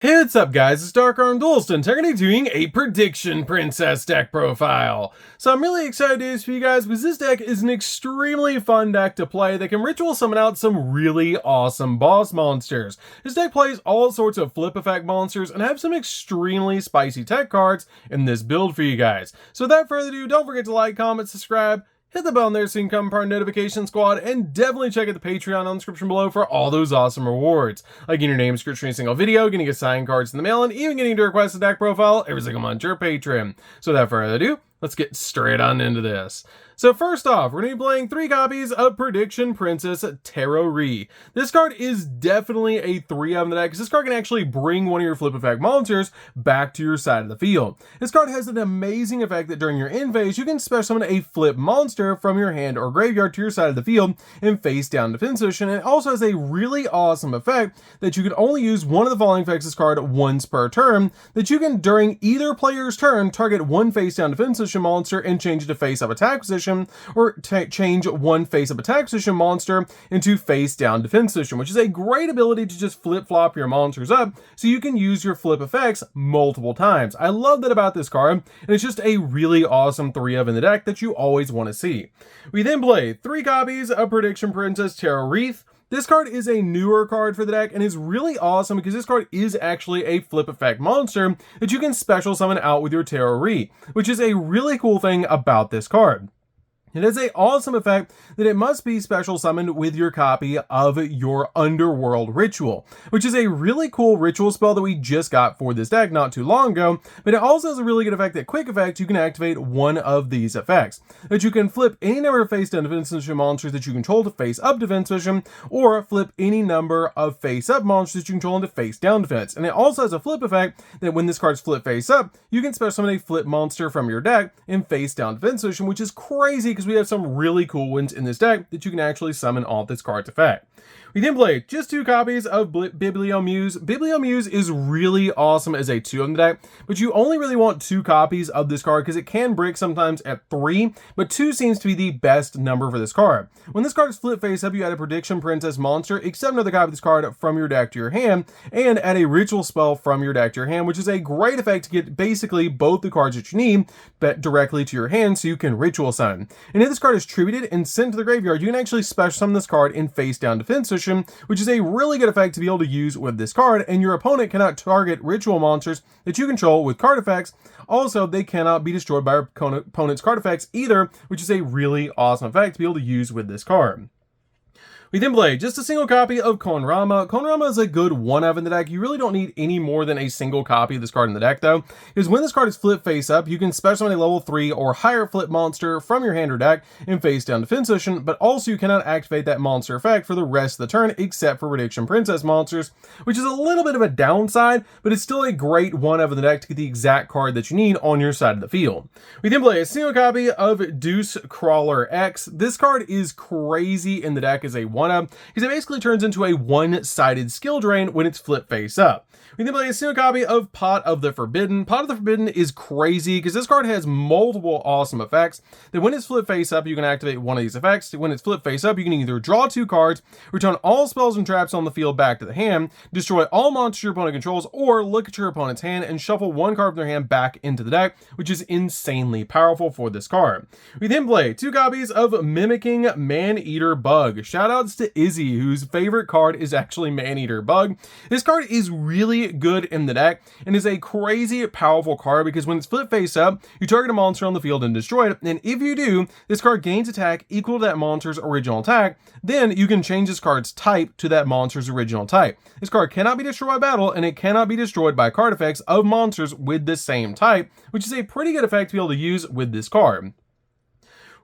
Hey, what's up guys, it's DarkArmedDuelist and today doing a prediction princess deck profile. So I'm really excited to do this for you guys because this deck is an extremely fun deck to play that can ritual summon out some really awesome boss monsters. This deck plays all sorts of flip effect monsters and have some extremely spicy tech cards in this build for you guys. So without further ado, don't forget to like, comment, subscribe, hit the bell on there so you can become part of the notification squad, and definitely check out the Patreon on the description below for all those awesome rewards. Like getting your name description in a single video, getting a signed cards in the mail, and even getting to request a deck profile every single month to your Patreon. So without further ado, let's get straight on into this. So first off, we're going to be playing 3 copies of Prediction Princess Tarot. This card is definitely a 3 of the deck, because this card can actually bring one of your flip effect monsters back to your side of the field. This card has an amazing effect that during your end phase, you can special summon a flip monster from your hand or graveyard to your side of the field in face down defense position. And it also has a really awesome effect that you can only use one of the following effects of this card once per turn, that you can during either player's turn target one face down defense position monster and change it to face up attack position, or change one face up attack position monster into face down defense position, which is a great ability to just flip flop your monsters up so you can use your flip effects multiple times. I love that about this card, and it's just a really awesome 3 of in the deck that you always want to see. We then play 3 copies of Prediction Princess Tarot. This card is a newer card for the deck and is really awesome because this card is actually a flip effect monster that you can special summon out with your Tarot, which is a really cool thing about this card. It has an awesome effect that it must be special summoned with your copy of your Underworld Ritual, which is a really cool ritual spell that we just got for this deck not too long ago, but it also has a really good effect that quick effect you can activate one of these effects. That you can flip any number of face down defense position monsters that you control to face up defense position, or flip any number of face up monsters that you control into face down defense. And it also has a flip effect that when this card's flip face up, you can special summon a flip monster from your deck in face down defense position, which is crazy because we have some really cool ones in this deck that you can actually summon off this card's effect. We then play just 2 copies of Bibliomuse. Bibliomuse is really awesome as a 2 in the deck, but you only really want 2 copies of this card because it can break sometimes at 3, but 2 seems to be the best number for this card. When this card is flip face up, you add a Prediction Princess monster, except another copy of this card from your deck to your hand, and add a ritual spell from your deck to your hand, which is a great effect to get basically both the cards that you need but directly to your hand so you can ritual summon. And if this card is tributed and sent to the graveyard, you can actually special summon this card in face down defense position, which is a really good effect to be able to use with this card, and your opponent cannot target ritual monsters that you control with card effects. Also, they cannot be destroyed by your opponent's card effects either, which is a really awesome effect to be able to use with this card. We then play just a single copy of Konrama. Konrama is a good 1 of in the deck. You really don't need any more than a single copy of this card in the deck though, because when this card is flip face up, you can special summon a level 3 or higher flip monster from your hand or deck in face down defense position, but also you cannot activate that monster effect for the rest of the turn except for Prediction Princess monsters, which is a little bit of a downside, but it's still a great 1 of in the deck to get the exact card that you need on your side of the field. We then play a single copy of Deuce Crawler X. This card is crazy in the deck as a 1-up, because it basically turns into a one-sided skill drain when it's flip face up. We then play a single copy of Pot of the Forbidden. Pot of the Forbidden is crazy because this card has multiple awesome effects that when it's flip face up, you can activate one of these effects. When it's flip face up, you can either draw 2 cards, return all spells and traps on the field back to the hand, destroy all monsters your opponent controls, or look at your opponent's hand and shuffle 1 card from their hand back into the deck, which is insanely powerful for this card. We then play 2 copies of Mimicking Man-Eater Bug. Shoutouts to Izzy, whose favorite card is actually Man-Eater Bug. This card is really good in the deck and is a crazy powerful card because when it's flip face up, you target a monster on the field and destroy it, and if you do, this card gains attack equal to that monster's original attack. Then you can change this card's type to that monster's original type. This card cannot be destroyed by battle, and it cannot be destroyed by card effects of monsters with the same type, which is a pretty good effect to be able to use with this card.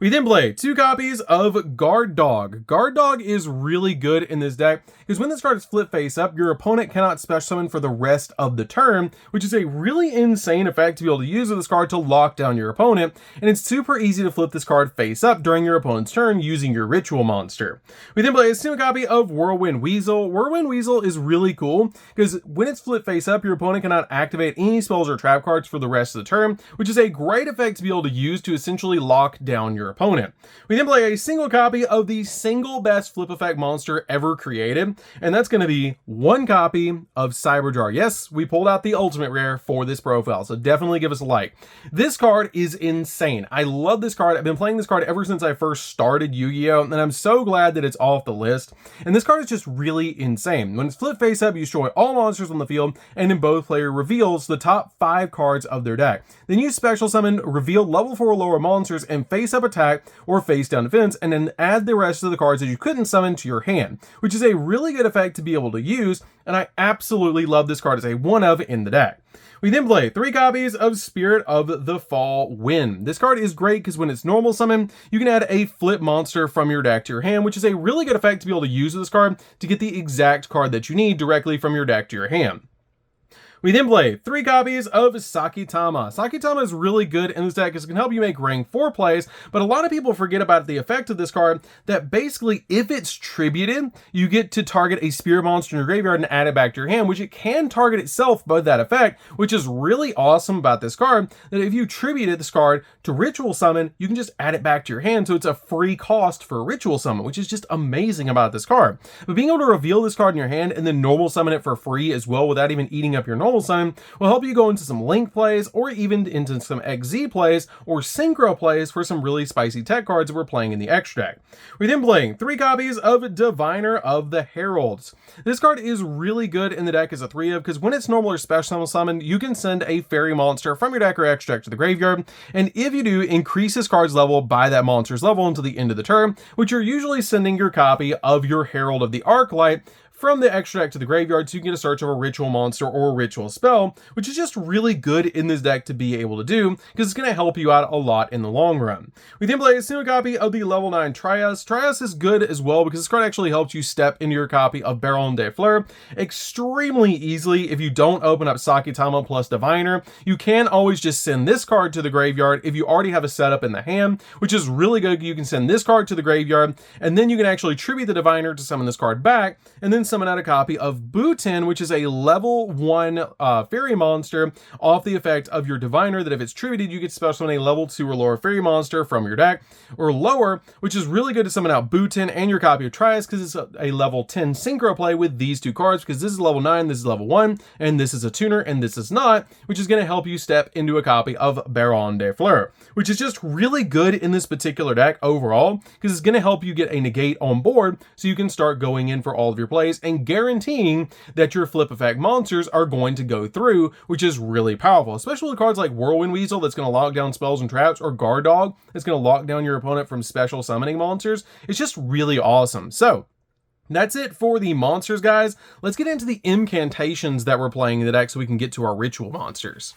We then play 2 copies of Guard Dog. Guard Dog is really good in this deck because when this card is flip face up, your opponent cannot special summon for the rest of the turn, which is a really insane effect to be able to use with this card to lock down your opponent, and it's super easy to flip this card face up during your opponent's turn using your ritual monster. We then play a single copy of Whirlwind Weasel. Whirlwind Weasel is really cool because when it's flip face up, your opponent cannot activate any spells or trap cards for the rest of the turn, which is a great effect to be able to use to essentially lock down your your opponent. We then play a single copy of the single best flip effect monster ever created, and that's going to be one copy of Cyberjar. Yes, we pulled out the ultimate rare for this profile, so definitely give us a like. This card is insane. I love this card. I've been playing this card ever since I first started Yu-Gi-Oh, and I'm so glad that it's off the list. And this card is just really insane. When it's flipped face up, you destroy all monsters on the field, and then both player reveals the top 5 cards of their deck. Then you special summon revealed level 4 or lower monsters and face up attack or face down defense, and then add the rest of the cards that you couldn't summon to your hand, which is a really good effect to be able to use, and I absolutely love this card as a one of in the deck. We then play 3 copies of Spirit of the Fall Wind. This card is great because when it's normal summon, you can add a flip monster from your deck to your hand, which is a really good effect to be able to use with this card to get the exact card that you need directly from your deck to your hand. We then play 3 copies of Sakitama. Sakitama is really good in this deck because it can help you make rank 4 plays, but a lot of people forget about the effect of this card that basically if it's tributed, you get to target a spirit monster in your graveyard and add it back to your hand, which it can target itself by that effect, which is really awesome about this card, that if you tributed this card to ritual summon, you can just add it back to your hand, so it's a free cost for a ritual summon, which is just amazing about this card. But being able to reveal this card in your hand and then normal summon it for free as well without even eating up your normal summon will help you go into some link plays or even into some XZ plays or synchro plays for some really spicy tech cards that we're playing in the extra deck. We're then playing 3 copies of Diviner of the Heralds. This card is really good in the deck as a 3 of because when it's normal or special summon, you can send a fairy monster from your deck or extra deck to the graveyard, and if you do, increase this card's level by that monster's level until the end of the turn, which you're usually sending your copy of your Herald of the Arclight from the extra deck to the graveyard so you can get a search of a ritual monster or a ritual spell, which is just really good in this deck to be able to do because it's going to help you out a lot in the long run. We then play a single copy of the level 9 Trias. Trias is good as well because this card actually helps you step into your copy of Baron de Fleur extremely easily. If you don't open up Sakitama plus Diviner, you can always just send this card to the graveyard if you already have a setup in the hand, which is really good. You can send this card to the graveyard and then you can actually tribute the Diviner to summon this card back and then summon out a copy of Butin, which is a level 1 fairy monster off the effect of your Diviner, that if it's tributed, you get to special summon a level 2 or lower fairy monster from your deck, or lower, which is really good to summon out Butin and your copy of Trias because it's a level 10 synchro play with these 2 cards, because this is level 9, this is level 1, and this is a tuner, and this is not, which is going to help you step into a copy of Baron de Fleur, which is just really good in this particular deck overall, because it's going to help you get a negate on board so you can start going in for all of your plays and guaranteeing that your flip effect monsters are going to go through, which is really powerful, especially with cards like Whirlwind Weasel that's going to lock down spells and traps, or Guard Dog that's going to lock down your opponent from special summoning monsters. It's just really awesome. So that's it for the monsters, guys. Let's get into the incantations that we're playing in the deck so we can get to our ritual monsters.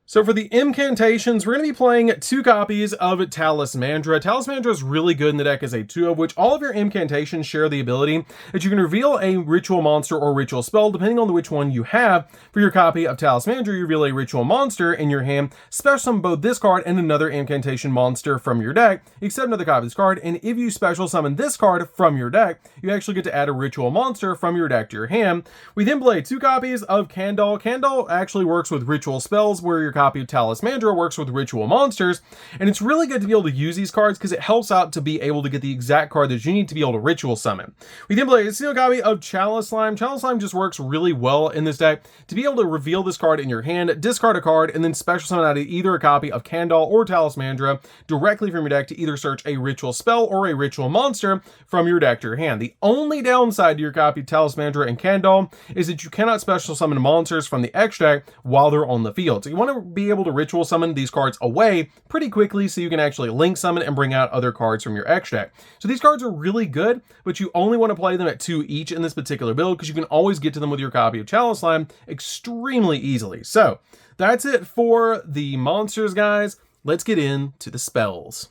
So for the incantations, we're going to be playing 2 copies of Talismandra. Talismandra is really good in the deck as a 2 of, which all of your incantations share the ability that you can reveal a ritual monster or ritual spell, depending on which one you have. For your copy of Talismandra, you reveal a ritual monster in your hand, special summon both this card and another incantation monster from your deck, except another copy of this card, and if you special summon this card from your deck, you actually get to add a ritual monster from your deck to your hand. We then play 2 copies of Kandal. Kandal actually works with ritual spells, where your copy of Talismandra works with ritual monsters, and it's really good to be able to use these cards because it helps out to be able to get the exact card that you need to be able to ritual summon. We then play a single copy of Chalice Slime. Chalice Slime just works really well in this deck to be able to reveal this card in your hand, discard a card, and then special summon out either a copy of Kandal or Talismandra directly from your deck to either search a ritual spell or a ritual monster from your deck to your hand. The only downside to your copy of Talismandra and Kandal is that you cannot special summon monsters from the extra deck while they're on the field. So you want to be able to ritual summon these cards away pretty quickly so you can actually link summon and bring out other cards from your extra deck. So these cards are really good, but you only want to play them at 2 each in this particular build because you can always get to them with your copy of Chalice Slime extremely easily. So that's it for the monsters, guys. Let's get into the spells.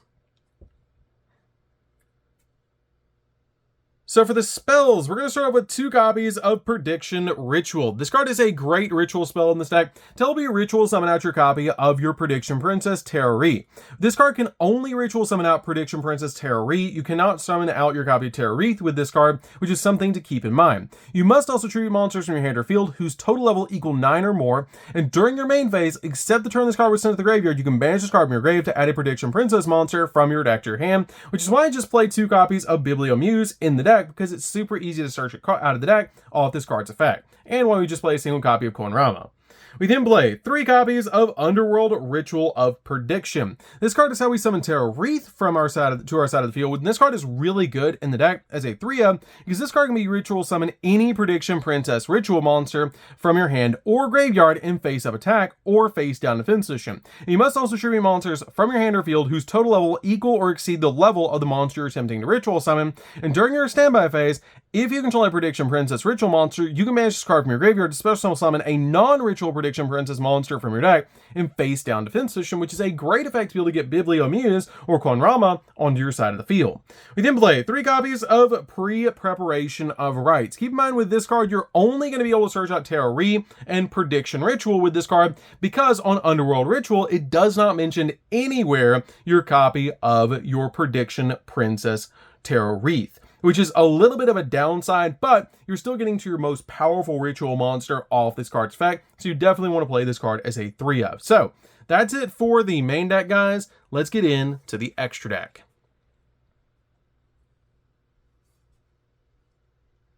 So for the spells, we're going to start off with 2 copies of Prediction Ritual. This card is a great ritual spell in this deck to help you ritual summon out your copy of your Prediction Princess Terroree. This card can only ritual summon out Prediction Princess Terroree. You cannot summon out your copy of Terroree with this card, which is something to keep in mind. You must also tribute monsters from your hand or field whose total level equal 9 or more, and during your main phase, except the turn this card was sent to the graveyard, you can banish this card from your grave to add a Prediction Princess monster from your deck to your hand, which is why I just played 2 copies of Bibliomuse in the deck, because it's super easy to search it out of the deck off this card's effect, and why we just play a single copy of Koenrama. We then play 3 copies of Underworld Ritual of Prediction. This card is how we summon Terroree from our side to our side of the field, and this card is really good in the deck as a 3-up, because this card can be ritual summon any Prediction Princess ritual monster from your hand or graveyard in face-up attack or face-down defense position. And you must also tribute monsters from your hand or field whose total level equal or exceed the level of the monster you're attempting to ritual summon, and during your standby phase, if you control a Prediction Princess ritual monster, you can banish this card from your graveyard to special summon a non-ritual Prediction Princess monster from your deck in face-down defense position, which is a great effect to be able to get Bibliomuse or Koenrama onto your side of the field. We then play 3 copies of Pre-Preparation of Rites. Keep in mind with this card, you're only going to be able to search out Terroree and Prediction Ritual with this card, because on Underworld Ritual, it does not mention anywhere your copy of your Prediction Princess Terroree, which is a little bit of a downside, but you're still getting to your most powerful ritual monster off this card's effect, so you definitely want to play this card as a 3-up. So that's it for the main deck, guys. Let's get into the extra deck.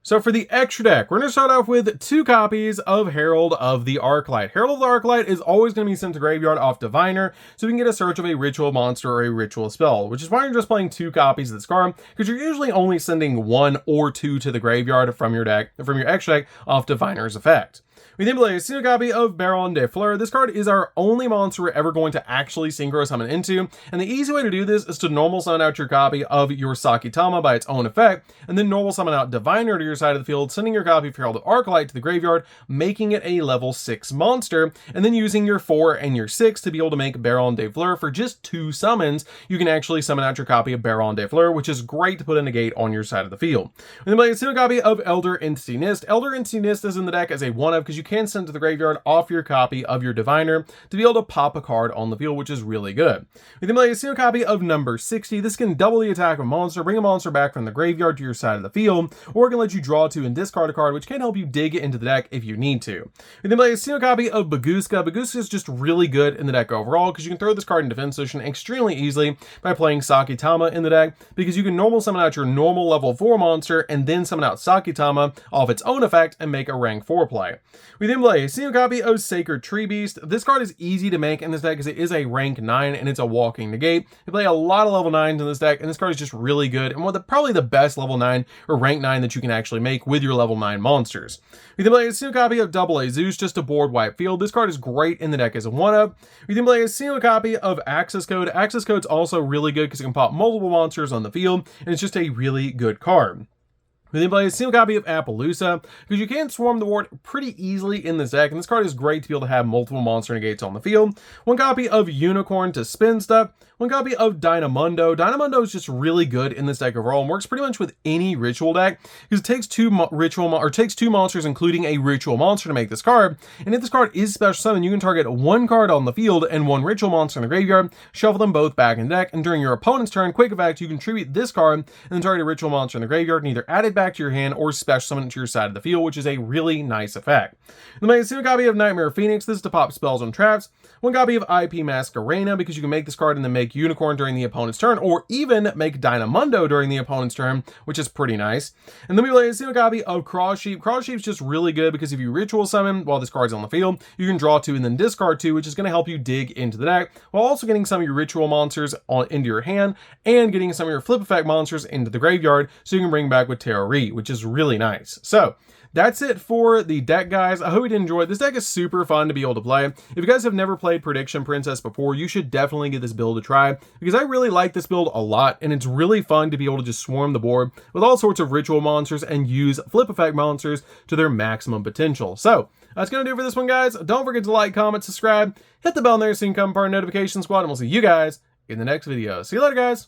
So for the extra deck, we're going to start off with 2 copies of Herald of the Arclight. Herald of the Arclight is always going to be sent to graveyard off Diviner, so we can get a search of a ritual monster or a ritual spell, which is why you're just playing 2 copies of this card, because you're usually only sending 1 or 2 to the graveyard from your deck, from your extra deck off Diviner's effect. We then play a single copy of Baron de Fleur. This card is our only monster we're ever going to actually synchro summon into, and the easy way to do this is to normal summon out your copy of your Sakitama by its own effect, and then normal summon out Diviner to your side of the field, sending your copy of Herald of Arclight to the graveyard, making it a level 6 monster, and then using your 4 and your 6 to be able to make Baron de Fleur. For just 2 summons, you can actually summon out your copy of Baron de Fleur, which is great to put in a gate on your side of the field. We then play a single copy of Elder Entity Nist. Elder Entity Nist is in the deck as a 1-up, because you can send to the graveyard off your copy of your Diviner to be able to pop a card on the field, which is really good. We then play a single copy of Number 60. This can double the attack of a monster, bring a monster back from the graveyard to your side of the field, or it can let you draw 2 and discard a card, which can help you dig into the deck if you need to. We then play a single copy of Baguska. Baguska is just really good in the deck overall, because you can throw this card in defense position extremely easily by playing Sakitama in the deck, because you can normal summon out your normal level 4 monster and then summon out Sakitama off its own effect and make a rank 4 play. We then play a single copy of Sacred Tree Beast. This card is easy to make in this deck because it is a rank 9 and it's a walking negate. You play a lot of level 9s in this deck, and this card is just really good and probably the best level 9 or rank 9 that you can actually make with your level 9 monsters. We then play a single copy of Double A Zeus, just a board wipe field. This card is great in the deck as a 1-up. We then play a single copy of Access Code. Access Code's also really good because it can pop multiple monsters on the field, and it's just a really good card. We then play a single copy of Appaloosa, because you can swarm the ward pretty easily in this deck, and this card is great to be able to have multiple monster negates on the field. 1 copy of Unicorn to spin stuff. 1 copy of Dynamundo. Dynamundo is just really good in this deck overall and works pretty much with any ritual deck, because it takes 2 monsters, including a ritual monster, to make this card. And if this card is special summon, you can target 1 card on the field and 1 ritual monster in the graveyard, shuffle them both back in the deck, and during your opponent's turn, quick effect, you can tribute this card and then target a ritual monster in the graveyard and either add it back to your hand or special summon it to your side of the field, which is a really nice effect. Then make a single copy of Nightmare Phoenix. This is to pop spells on traps. 1 copy of IP Masquerena, because you can make this card and then make Unicorn during the opponent's turn, or even make Dynamundo during the opponent's turn, which is pretty nice. And then we play a single copy of Cross Sheep. Cross Sheep's just really good because if you ritual summon while this card's on the field, you can draw 2 and then discard 2, which is going to help you dig into the deck, while also getting some of your ritual monsters into your hand and getting some of your flip effect monsters into the graveyard, so you can bring back with Terroree, which is really nice. So that's it for the deck, guys. I hope you did enjoy it. This deck is super fun to be able to play. If you guys have never played Prediction Princess before, you should definitely give this build a try, because I really like this build a lot, and it's really fun to be able to just swarm the board with all sorts of ritual monsters and use flip effect monsters to their maximum potential. So that's going to do it for this one, guys. Don't forget to like, comment, subscribe, hit the bell in there so you can become part of the notification squad, and we'll see you guys in the next video. See you later, guys.